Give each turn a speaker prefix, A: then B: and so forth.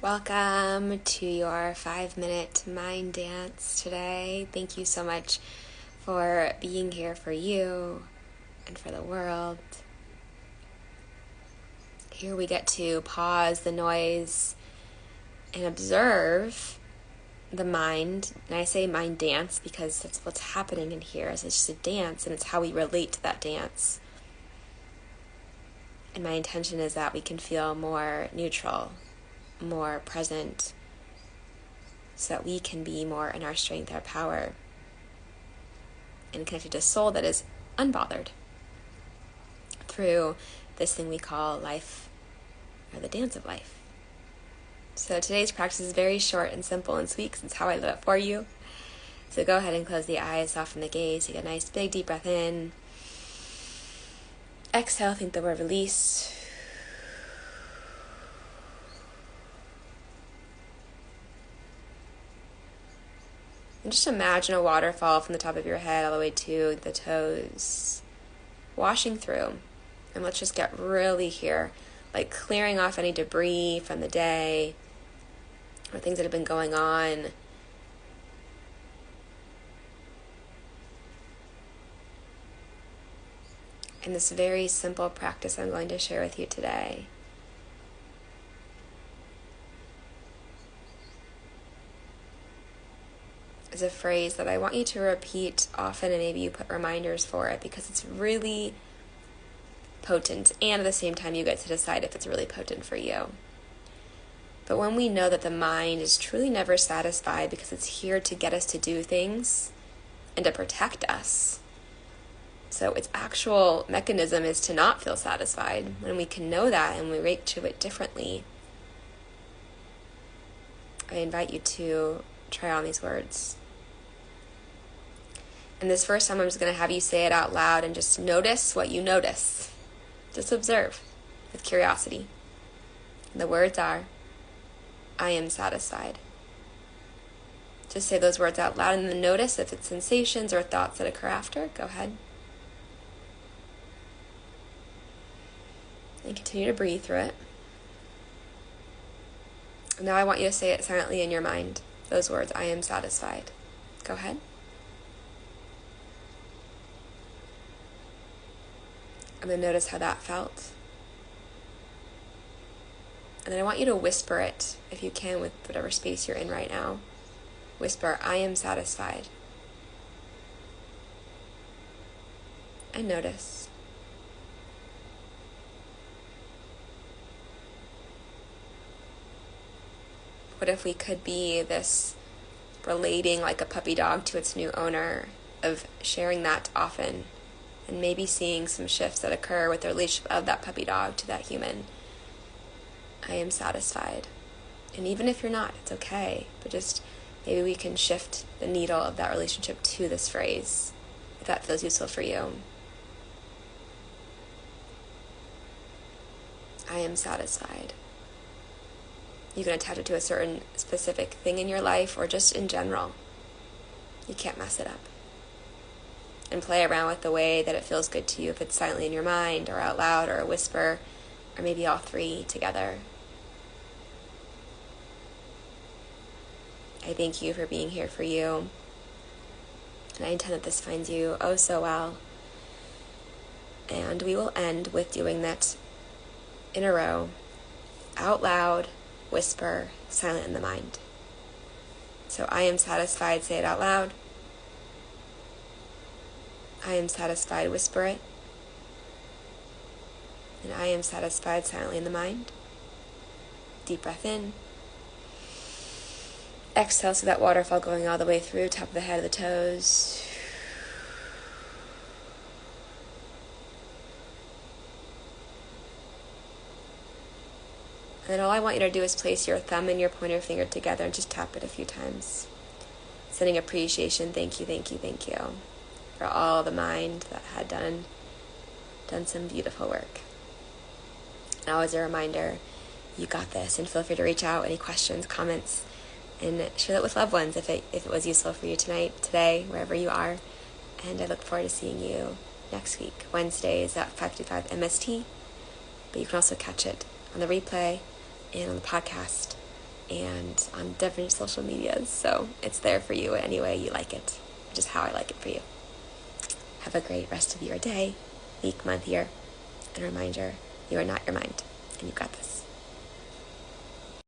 A: Welcome to your 5-minute mind dance today. Thank you so much for being here for you and for the world. Here we get to pause the noise and observe the mind. And I say mind dance because that's what's happening in here. It's just a dance, and it's how we relate to that dance. And my intention is that we can feel more neutral, more present, so that we can be more in our strength, our power, and connected to a soul that is unbothered through this thing we call life, or the dance of life. So today's practice is very short and simple and sweet because it's how I live it for you. So go ahead and close the eyes, soften the gaze, take a nice big deep breath in. Exhale, think the word release. And just imagine a waterfall from the top of your head all the way to the toes, washing through. And let's just get really here, like clearing off any debris from the day or things that have been going on. And this very simple practice I'm going to share with you today is a phrase that I want you to repeat often, and maybe you put reminders for it because it's really potent, and at the same time you get to decide if it's really potent for you. But when we know that the mind is truly never satisfied because it's here to get us to do things and to protect us, so its actual mechanism is to not feel satisfied, when we can know that and we relate to it differently, I invite you to try on these words. And this first time I'm just going to have you say it out loud and just notice what you notice. Just observe with curiosity. And the words are, I am satisfied. Just say those words out loud and then notice if it's sensations or thoughts that occur after. Go ahead. And continue to breathe through it. And now I want you to say it silently in your mind. Those words, I am satisfied. Go ahead. And then notice how that felt. And then I want you to whisper it, if you can, with whatever space you're in right now. Whisper, I am satisfied. And notice. What if we could be this relating like a puppy dog to its new owner, of sharing that often, and maybe seeing some shifts that occur with the relationship of that puppy dog to that human. I am satisfied. And even if you're not, it's okay. But just maybe we can shift the needle of that relationship to this phrase, if that feels useful for you. I am satisfied. You can attach it to a certain specific thing in your life or just in general. You can't mess it up. And play around with the way that it feels good to you, if it's silently in your mind or out loud or a whisper, or maybe all three together. I thank you for being here for you. And I intend that this finds you oh so well. And we will end with doing that in a row, out loud, whisper, silent in the mind. So I am satisfied, say it out loud. I am satisfied, whisper it. And I am satisfied, silently in the mind. Deep breath in. Exhale, so that waterfall going all the way through, top of the head, of the toes. And then all I want you to do is place your thumb and your pointer finger together and just tap it a few times. Sending appreciation, thank you, thank you, thank you, for all the mind that had done some beautiful work. And always a reminder, you got this, and feel free to reach out, any questions, comments, and share that with loved ones if it was useful for you tonight, today, wherever you are. And I look forward to seeing you next week. Wednesdays at 5:55 MST, but you can also catch it on the replay and on the podcast and on different social medias. So it's there for you any way you like it, which is how I like it for you. Have a great rest of your day, week, month, year. And a reminder, you are not your mind, and you got this.